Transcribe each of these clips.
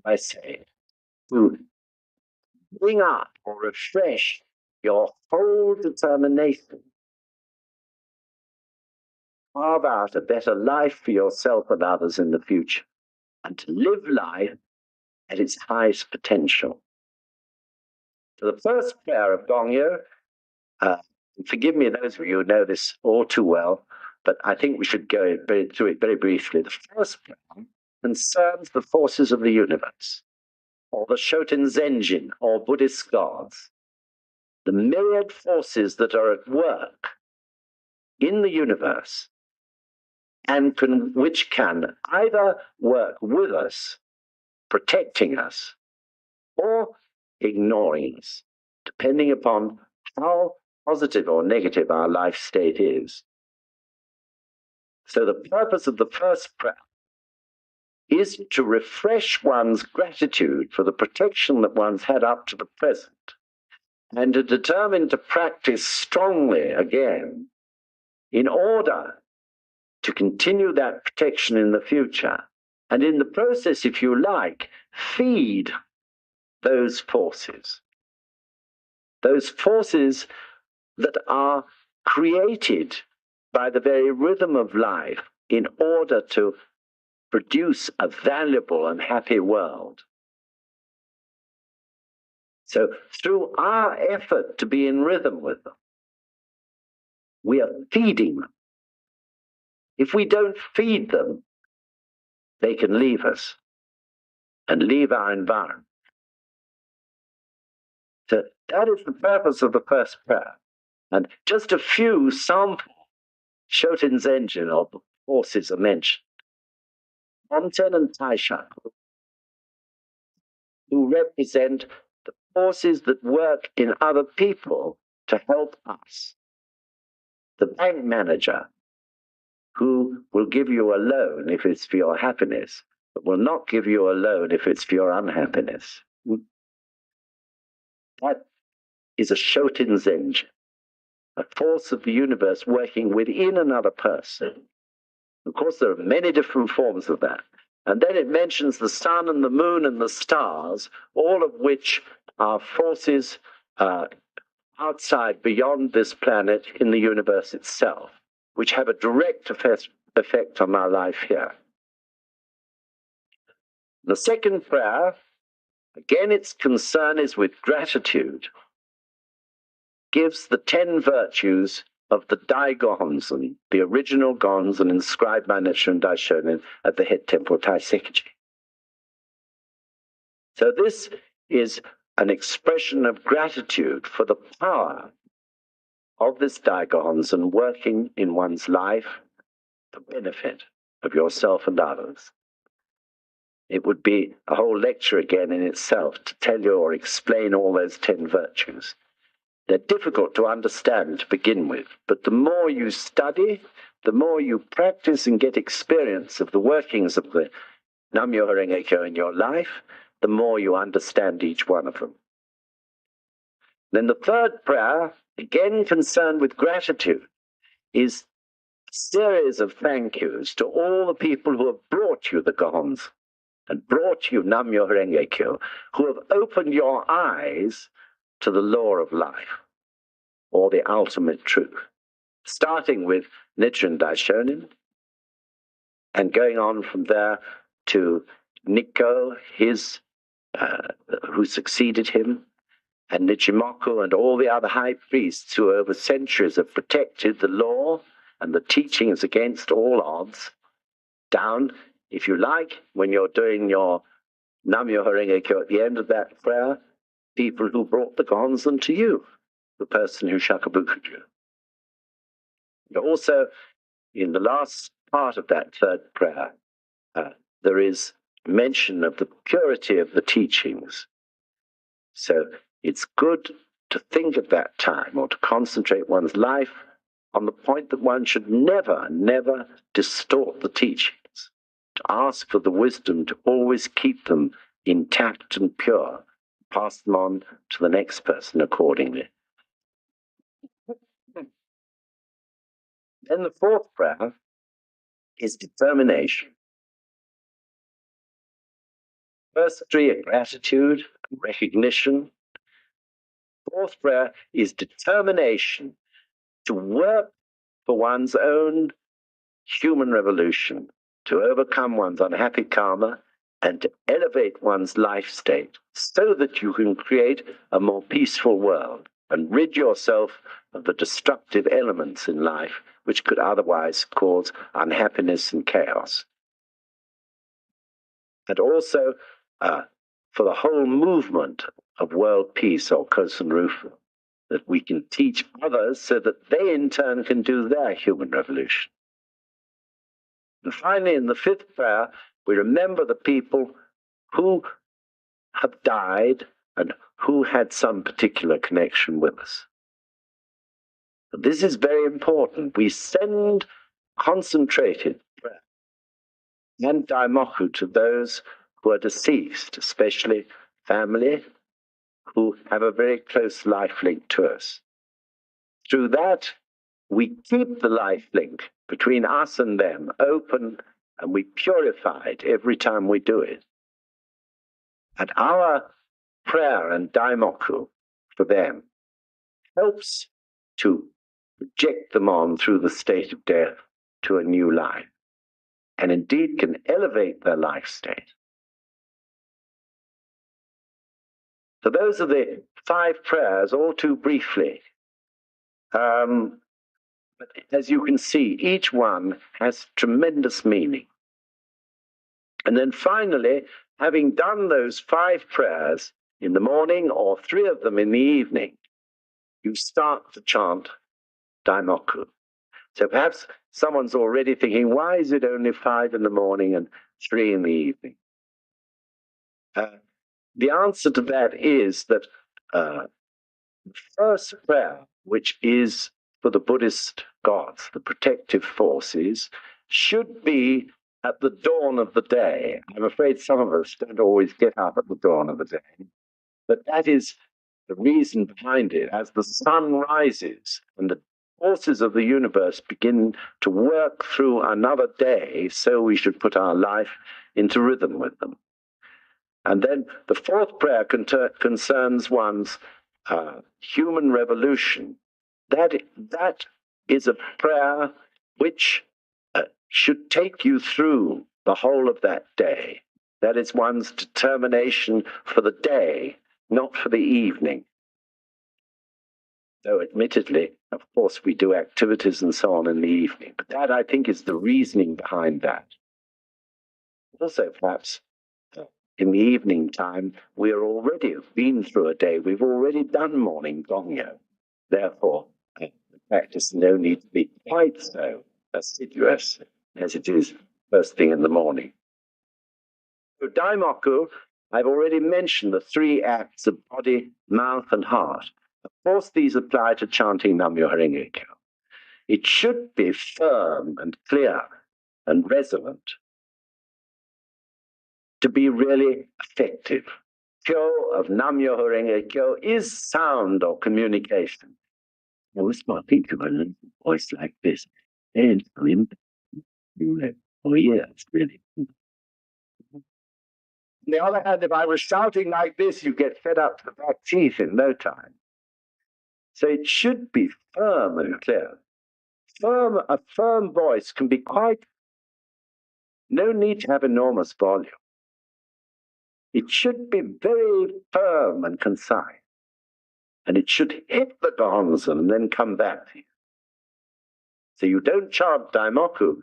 I say, to bring up or refresh your whole determination, carve out a better life for yourself and others in the future, and to live life at its highest potential. So the first prayer of Gongyo, forgive me, those of you who know this all too well, but I think we should go through it very briefly. The first prayer concerns the forces of the universe, or the Shoten Zenjin, or Buddhist gods, the myriad forces that are at work in the universe and which can either work with us, protecting us, or ignoring us, depending upon how positive or negative our life state is. So the purpose of the first prayer is to refresh one's gratitude for the protection that one's had up to the present, and to determine to practice strongly again in order to continue that protection in the future. And in the process, if you like, feed those forces that are created by the very rhythm of life in order to produce a valuable and happy world. So through our effort to be in rhythm with them, we are feeding them. If we don't feed them, they can leave us and leave our environment. So that is the purpose of the first prayer. And just a few sample Shoten Zenjin, or forces, are mentioned. Onten and Taishaku, who represent the forces that work in other people to help us. The bank manager, who will give you a loan if it's for your happiness, but will not give you a loan if it's for your unhappiness. That is a Shoten Zenjin, a force of the universe working within another person. Of course, there are many different forms of that. And then it mentions the sun and the moon and the stars, all of which are forces outside, beyond this planet, in the universe itself, which have a direct effect on our life here. The second prayer, again, its concern is with gratitude, gives the 10 virtues of the Dai Gonzan, the original Gonzan inscribed by Nichiren Daishonin at the head temple Taisekiji. So this is an expression of gratitude for the power of this Dai Gonzan working in one's life for benefit of yourself and others. It would be a whole lecture again in itself to tell you or explain all those 10 virtues. They're difficult to understand to begin with, but the more you study, the more you practice and get experience of the workings of the Nam-myoho Renge-kyo in your life, the more you understand each one of them. Then the third prayer, again concerned with gratitude, is a series of thank yous to all the people who have brought you the Gohons and brought you Nam-myoho Renge-kyo, who have opened your eyes to the law of life, or the ultimate truth, starting with Nichiren Daishonin, and going on from there to Nikko, who succeeded him, and Nichimoku, and all the other high priests who over centuries have protected the law and the teachings against all odds, down, if you like, when you're doing your Nam-myoho Renge-kyo at the end of that prayer, people who brought the Gonzan to you, the person who shakabuku you. And also, in the last part of that third prayer, there is mention of the purity of the teachings. So it's good to think at that time, or to concentrate one's life on the point that one should never, never distort the teachings, to ask for the wisdom to always keep them intact and pure, pass them on to the next person accordingly. Then the fourth prayer is determination. First three are gratitude, recognition. Fourth prayer is determination to work for one's own human revolution, to overcome one's unhappy karma, and to elevate one's life state so that you can create a more peaceful world and rid yourself of the destructive elements in life which could otherwise cause unhappiness and chaos. And also for the whole movement of world peace, or Causton, that we can teach others so that they in turn can do their human revolution. And finally, in the fifth prayer, we remember the people who have died and who had some particular connection with us. But this is very important. We send concentrated prayer and daimoku to those who are deceased, especially family who have a very close life link to us. Through that, we keep the life link between us and them open, and we purify it every time we do it. And our prayer and daimoku for them helps to project them on through the state of death to a new life, and indeed can elevate their life state. So those are the 5 prayers, all too briefly. But as you can see, each one has tremendous meaning. And then finally, having done those 5 prayers in the morning or 3 of them in the evening, you start to chant daimoku. So perhaps someone's already thinking, why is it only 5 in the morning and 3 in the evening? The answer to that is that the first prayer, which is for the Buddhist gods, the protective forces, should be at the dawn of the day. I'm afraid some of us don't always get up at the dawn of the day, but that is the reason behind it. As the sun rises and the forces of the universe begin to work through another day, so we should put our life into rhythm with them. And then the 4th prayer concerns one's human revolution. That is a prayer which should take you through the whole of that day. That is one's determination for the day, not for the evening. Though admittedly, of course, we do activities and so on in the evening. But that, I think, is the reasoning behind that. Also, perhaps, in the evening time, we are already been through a day. We've already done morning Gongyo. Therefore, the practice no need to be quite so assiduous as it is first thing in the morning. So daimoku, I've already mentioned the 3 acts of body, mouth, and heart. Of course, these apply to chanting Nam-myoho Renge-kyo. It should be firm and clear and resonant to be really effective. Kyo of Nam-myoho Renge-kyo is sound or communication. Now, it's my think of a voice like this. And oh, yeah, it's really. On the other hand, if I was shouting like this, you get fed up to the back teeth in no time. So it should be firm and clear. A firm voice can be no need to have enormous volume. It should be very firm and concise. And it should hit the gongs and then come back to you. So you don't chant daimoku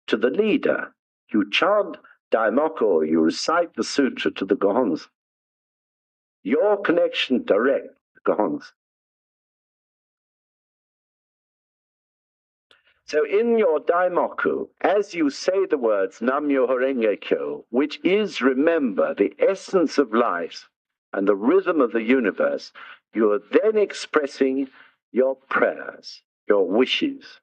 to the leader. You chant daimoku, or you recite the sutra to the gongs. Your connection direct to the gongs. So in your daimoku, as you say the words Nam-myoho Renge-kyo, which is, remember, the essence of life and the rhythm of the universe, you are then expressing your prayers, your wishes.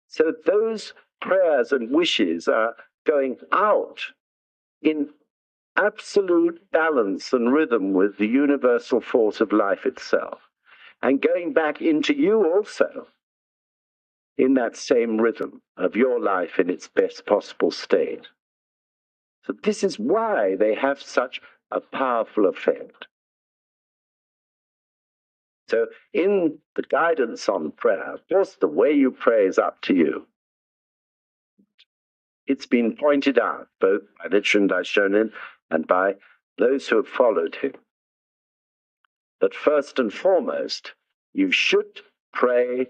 So those prayers and wishes are going out in absolute balance and rhythm with the universal force of life itself, and going back into you also in that same rhythm of your life in its best possible state. So this is why they have such a powerful effect. So in the guidance on prayer, of course, the way you pray is up to you. It's been pointed out both by Nichiren Daishonin and by those who have followed him that first and foremost, you should pray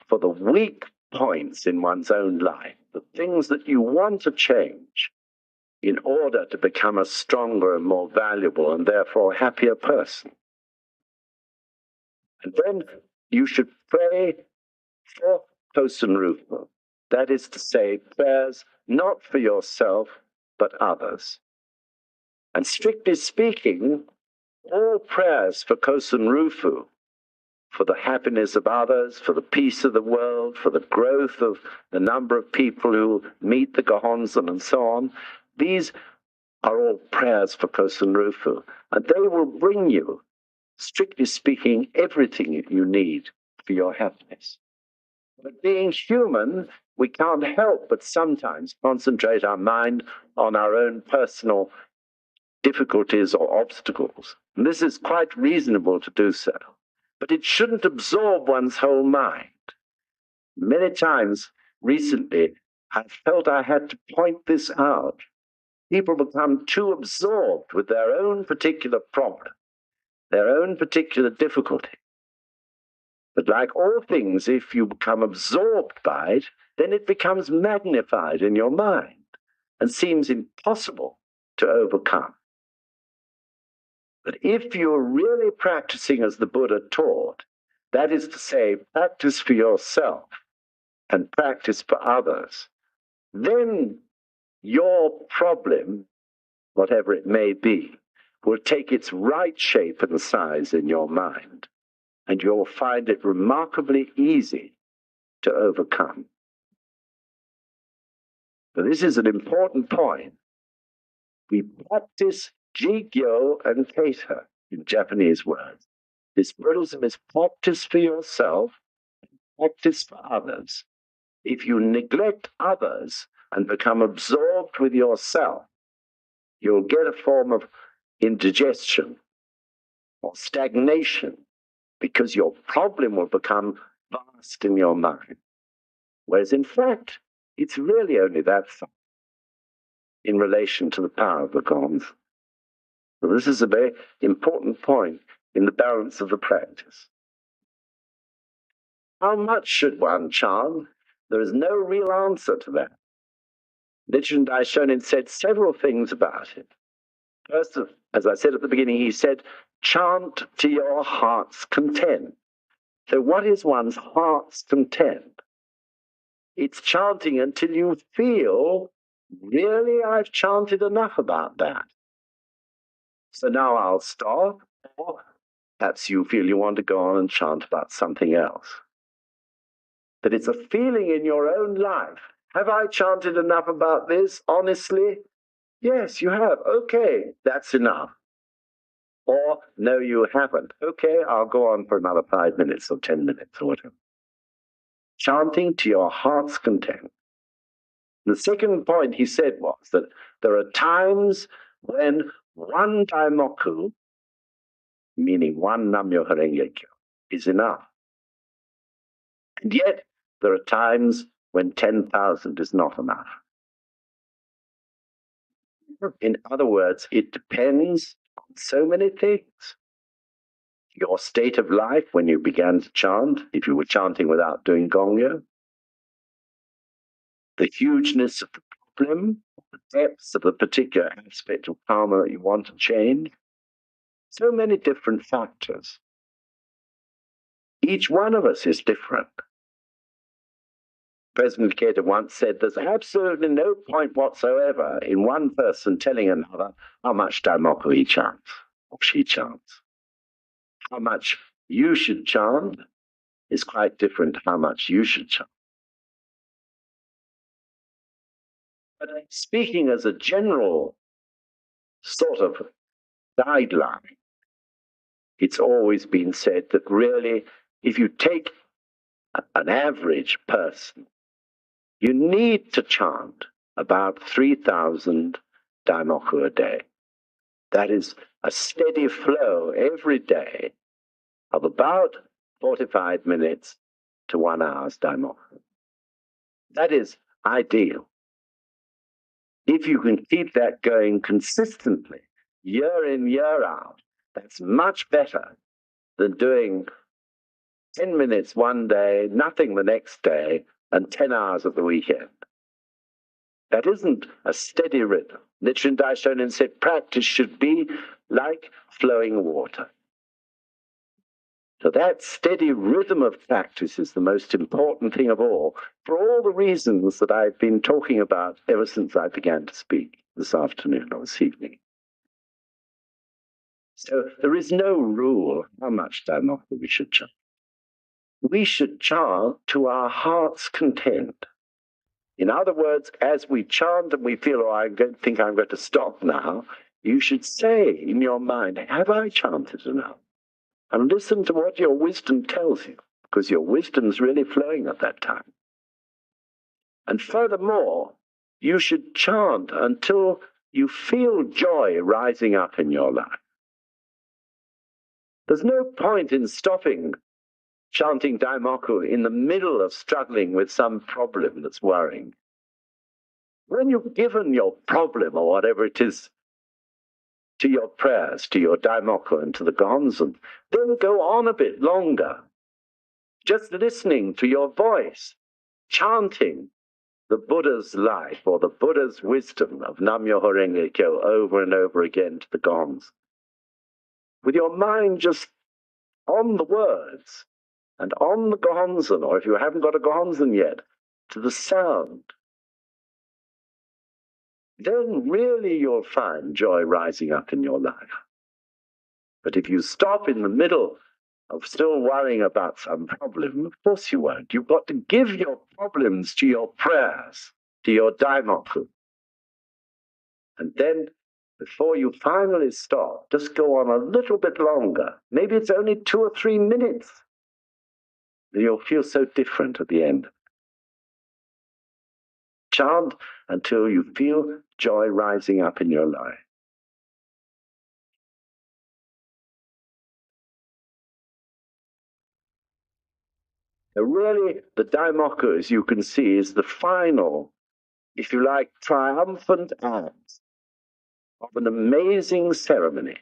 for the weak points in one's own life, the things that you want to change in order to become a stronger and more valuable and therefore happier person. And then you should pray for Causton. That is to say, prayers not for yourself, but others. And strictly speaking, all prayers for Causton, for the happiness of others, for the peace of the world, for the growth of the number of people who meet the Gongyo and so on, these are all prayers for Causton, and they will bring you, strictly speaking, everything you need for your happiness. But being human, we can't help but sometimes concentrate our mind on our own personal difficulties or obstacles. And this is quite reasonable to do so. But it shouldn't absorb one's whole mind. Many times recently, I felt I had to point this out. People become too absorbed with their own particular problem, their own particular difficulty. But like all things, if you become absorbed by it, then it becomes magnified in your mind and seems impossible to overcome. But if you're really practicing as the Buddha taught, that is to say, practice for yourself and practice for others, then your problem, whatever it may be, will take its right shape and size in your mind, and you'll find it remarkably easy to overcome. So this is an important point. We practice Jigyo and Keita in Japanese words. This Buddhism is practice for yourself, practice for others. If you neglect others and become absorbed with yourself, you'll get a form of indigestion or stagnation because your problem will become vast in your mind. Whereas in fact, it's really only that far in relation to the power of the Gongyo. So this is a very important point in the balance of the practice. How much should one chant? There is no real answer to that. Nichiren Daishonin said several things about it. First, as I said at the beginning, he said, chant to your heart's content. So what is one's heart's content? It's chanting until you feel, really, I've chanted enough about that. So now I'll stop, or perhaps you feel you want to go on and chant about something else. But it's a feeling in your own life. Have I chanted enough about this, honestly? Yes, you have. Okay, that's enough. Or, no, you haven't. Okay, I'll go on for another 5 minutes or 10 minutes or whatever. Chanting to your heart's content. The second point he said was that there are times when one daimoku, meaning one Nam-myoho Renge-kyo, is enough. And yet, there are times when 10,000 is not enough. In other words, it depends on so many things. Your state of life when you began to chant, if you were chanting without doing Gongyo, the hugeness of the problem, the depths of the particular aspect of karma that you want to change, so many different factors. Each one of us is different. President Keita once said, there's absolutely no point whatsoever in one person telling another how much daimoku he chants or she chants. How much you should chant is quite different to how much you should chant. But speaking as a general sort of guideline, it's always been said that really, if you take an average person, you need to chant about 3,000 daimoku a day. That is a steady flow every day of about 45 minutes to 1 hour's daimoku. That is ideal. If you can keep that going consistently, year in, year out, that's much better than doing 10 minutes one day, nothing the next day, and 10 hours at the weekend. That isn't a steady rhythm. Nichiren Daishonin said practice should be like flowing water. So that steady rhythm of practice is the most important thing of all, for all the reasons that I've been talking about ever since I began to speak this afternoon or this evening. So there is no rule how much daimoku we should chant. We should chant to our heart's content. In other words, as we chant and we feel, oh, I think I'm going to stop now, you should say in your mind, have I chanted enough? And listen to what your wisdom tells you, because your wisdom's really flowing at that time. And furthermore, you should chant until you feel joy rising up in your life. There's no point in stopping chanting daimoku in the middle of struggling with some problem that's worrying. When you've given your problem or whatever it is to your prayers, to your daimoku and to the gonzen, then go on a bit longer, just listening to your voice, chanting the Buddha's life or the Buddha's wisdom of Nam-myoho Renge Kyo over and over again to the gongs, with your mind just on the words and on the gonzen, or if you haven't got a gonzen yet, to the sound. Then really you'll find joy rising up in your life. But if you stop in the middle of still worrying about some problem, of course you won't. You've got to give your problems to your prayers, to your daimoku. And then, before you finally stop, just go on a little bit longer. Maybe it's only 2 or 3 minutes. You'll feel so different at the end. Chant until you feel joy rising up in your life. Now, really, the daimoku, as you can see, is the final, if you like, triumphant act of an amazing ceremony,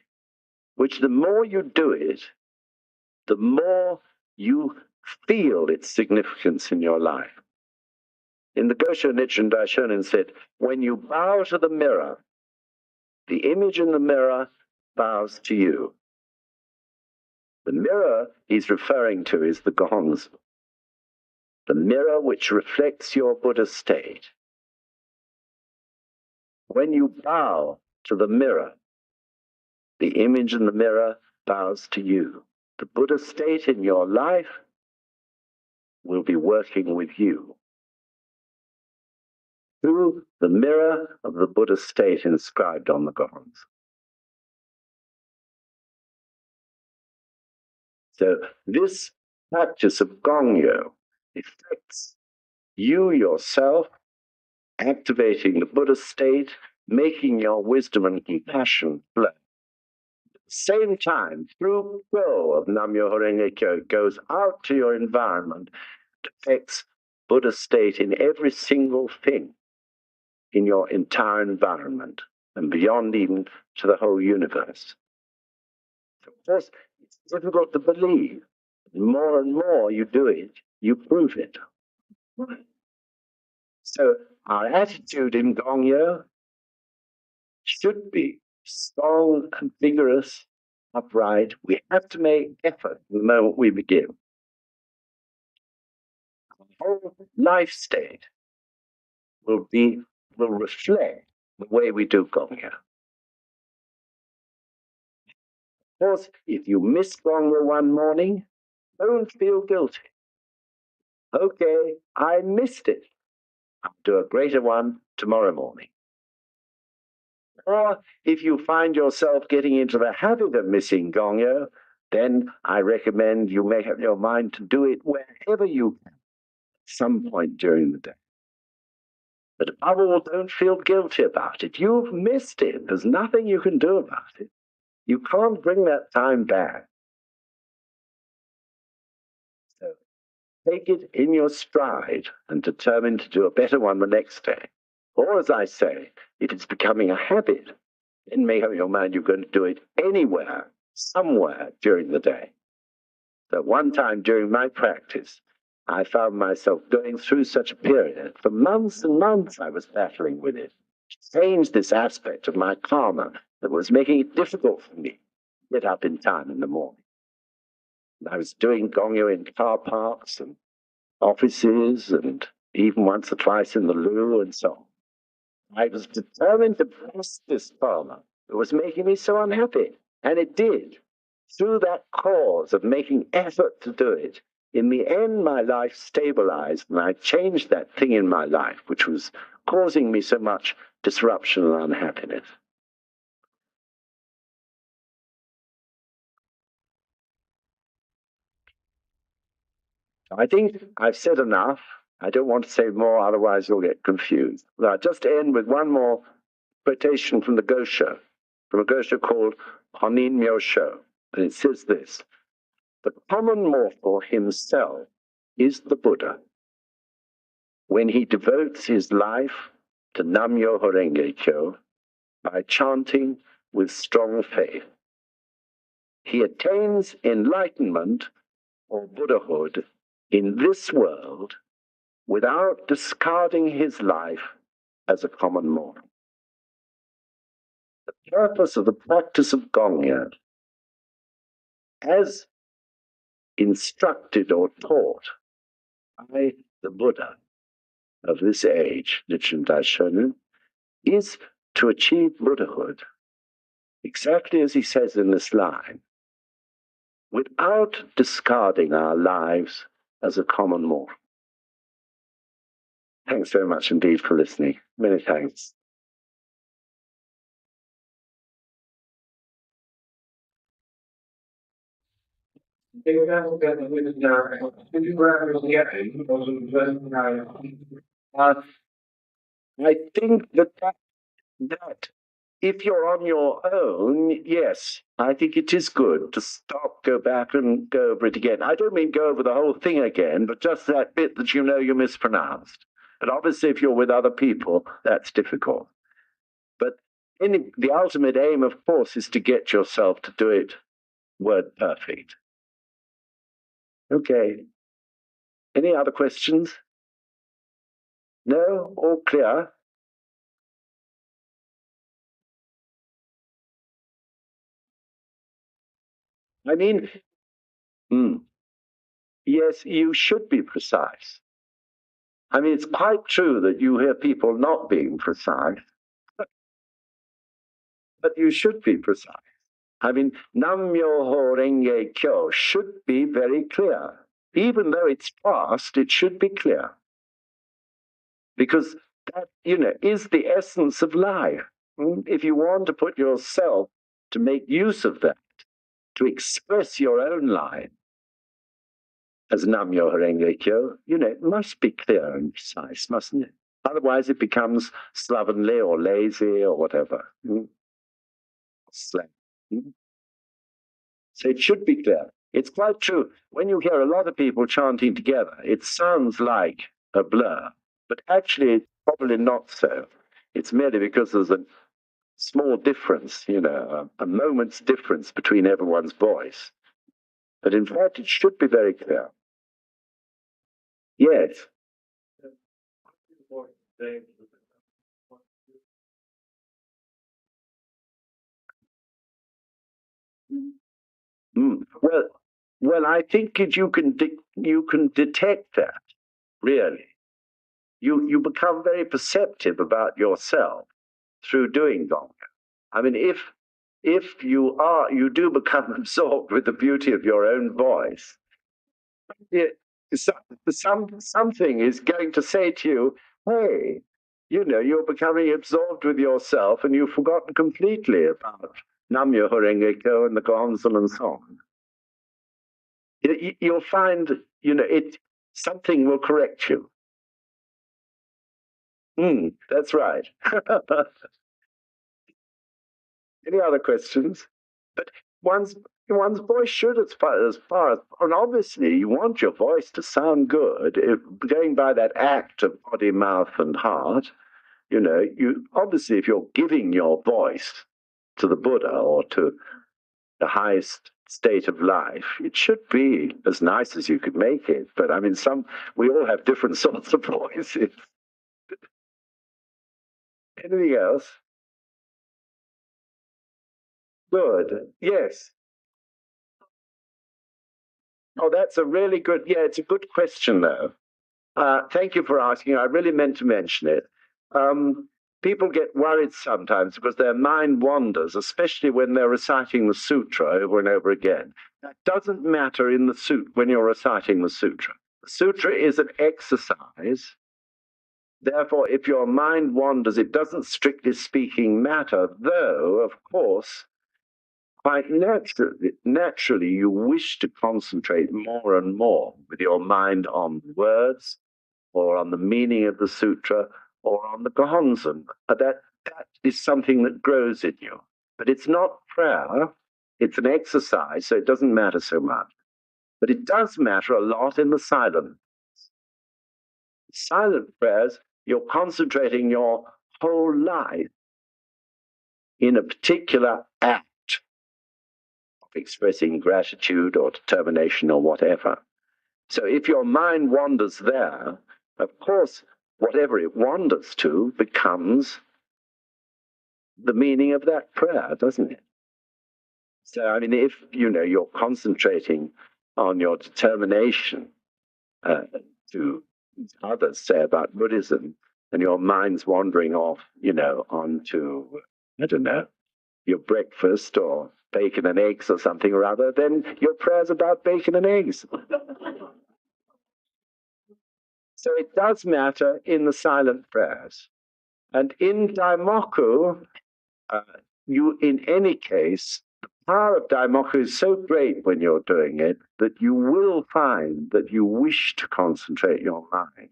which the more you do it, the more you feel its significance in your life. In the Gosho, Nichiren Daishonin said, when you bow to the mirror, the image in the mirror bows to you. The mirror he's referring to is the gonzo, the mirror which reflects your Buddha state. When you bow to the mirror, the image in the mirror bows to you. The Buddha state in your life will be working with you through the mirror of the Buddha state inscribed on the gonzo. So this practice of Gongyo affects you yourself, activating the Buddha state, making your wisdom and compassion flow. At the same time, through flow of Nam-myoho Renge Kyo, it goes out to your environment, it affects Buddha state in every single thing in your entire environment and beyond even to the whole universe. Of course, it's difficult to believe. The more and more you do it, you prove it. So our attitude in Gongyo should be strong and vigorous, upright. We have to make effort the moment we begin. Our whole life state will reflect the way we do Gongyo. Of course, if you miss Gongyo one morning, don't feel guilty. Okay, I missed it. I'll do a greater one tomorrow morning. Or if you find yourself getting into the habit of missing Gongyo, then I recommend you make up your mind to do it wherever you can, at some point during the day. But above all, don't feel guilty about it. You've missed it. There's nothing you can do about it. You can't bring that time back. So take it in your stride and determine to do a better one the next day. Or, as I say, if it's becoming a habit, then make up your mind you're going to do it anywhere, somewhere during the day. So one time during my practice, I found myself going through such a period. For months and months, I was battling with it. Change this aspect of my karma that was making it difficult for me to get up in time in the morning. And I was doing Gongyo in car parks and offices and even once or twice in the loo and so on. I was determined to bless this karma that was making me so unhappy. And it did. Through that cause of making effort to do it, in the end, my life stabilized and I changed that thing in my life which was causing me so much disruption and unhappiness. I think I've said enough. I don't want to say more, otherwise you'll get confused. I'll just end with one more quotation from the Gosho, from a Gosho called Honin Myosho. And it says this: the common mortal himself is the Buddha when he devotes his life to Nam-myoho Renge Kyo by chanting with strong faith. He attains enlightenment or Buddhahood in this world without discarding his life as a common mortal. The purpose of the practice of Gongyo, as instructed or taught by the Buddha of this age, Nichiren Buddhism, is to achieve Buddhahood, exactly as he says in this line, without discarding our lives as a common mortal. Thanks very much indeed for listening. Many thanks. I think that if you're on your own, yes, I think it is good to stop, go back and go over it again. I don't mean go over the whole thing again, but just that bit that you know you mispronounced. And obviously, if you're with other people, that's difficult. But the ultimate aim, of course, is to get yourself to do it word perfect. Okay. Any other questions? No? All clear? I mean, yes, you should be precise. I mean, it's quite true that you hear people not being precise, but you should be precise. I mean, Nam-myoho Renge Kyo should be very clear. Even though it's fast, it should be clear. Because that, is the essence of life. If you want to put yourself to make use of that, to express your own life as Nam-myoho Renge Kyo, it must be clear and precise, mustn't it? Otherwise, it becomes slovenly or lazy or whatever. Slang. So it should be clear. It's quite true. When you hear a lot of people chanting together, it sounds like a blur, but actually, it's probably not so. It's merely because there's a small difference, a moment's difference between everyone's voice. But in fact, it should be very clear. Yes. Well, I think that you can detect that. Really, you become very perceptive about yourself through doing Gongyo. I mean, if you do become absorbed with the beauty of your own voice, it, something is going to say to you, "Hey, you're becoming absorbed with yourself, and you've forgotten completely about Nam-myoho Renge Kyo and the Gonzal and so on." You'll find, something will correct you. That's right. Any other questions? But one's one's voice should, as far as, and obviously you want your voice to sound good. If going by that act of body, mouth, and heart, you obviously, if you're giving your voice to the Buddha or to the highest state of life, it should be as nice as you could make it. But I mean, we all have different sorts of voices. Anything else? Good. Yes. Oh, that's a really good. Yeah, it's a good question, though. Thank you for asking. I really meant to mention it. People get worried sometimes because their mind wanders, especially when they're reciting the sutra over and over again. That doesn't matter in the suit when you're reciting the sutra. The sutra is an exercise. Therefore, if your mind wanders, it doesn't strictly speaking matter, though, of course, quite naturally, you wish to concentrate more and more with your mind on words or on the meaning of the sutra or on the Gohonzon. That is something that grows in you. But it's not prayer, it's an exercise, so it doesn't matter so much. But it does matter a lot in the silent prayers. You're concentrating your whole life in a particular act of expressing gratitude or determination or whatever. So if your mind wanders there, of course, whatever it wanders to becomes the meaning of that prayer, doesn't it? So, I mean, if, you're concentrating on your determination to others say about Buddhism, and your mind's wandering off, onto, I don't know, your breakfast or bacon and eggs or something or other, then your prayer's about bacon and eggs. So it does matter in the silent prayers. And in Daimoku, in any case, the power of Daimoku is so great when you're doing it that you will find that you wish to concentrate your mind.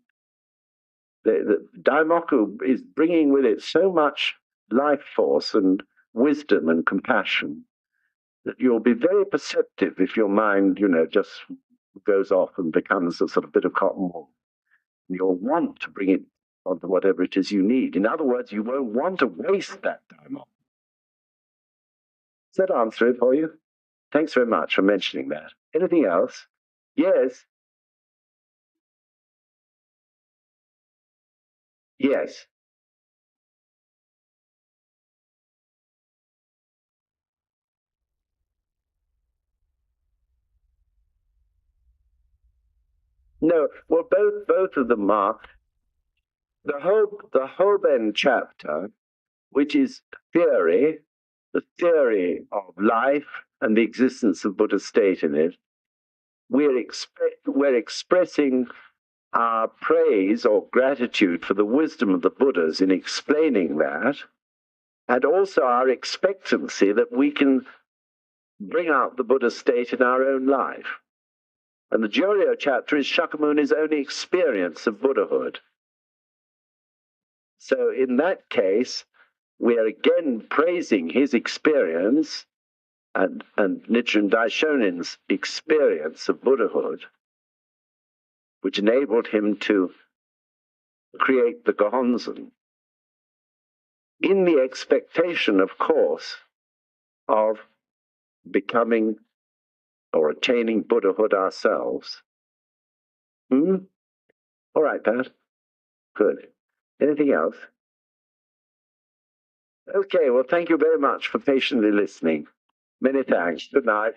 The Daimoku is bringing with it so much life force and wisdom and compassion that you'll be very perceptive if your mind, just goes off and becomes a sort of bit of cotton wool. You'll want to bring it onto whatever it is you need. In other words, you won't want to waste that time off. Does that answer it for you? Thanks very much for mentioning that. Anything else? Yes. Yes. No. Well, both of them are the Hoben chapter, which is theory, the theory of life and the existence of Buddha state in it. We're expressing our praise or gratitude for the wisdom of the Buddhas in explaining that, and also our expectancy that we can bring out the Buddha state in our own life. And the Juryo chapter is Shakyamuni's only experience of Buddhahood. So in that case, we are again praising his experience and Nichiren Daishonin's experience of Buddhahood, which enabled him to create the Gohonzon, in the expectation, of course, of becoming or attaining Buddhahood ourselves. All right, Pat. Good. Anything else? Okay, well, thank you very much for patiently listening. Many thanks. Good night.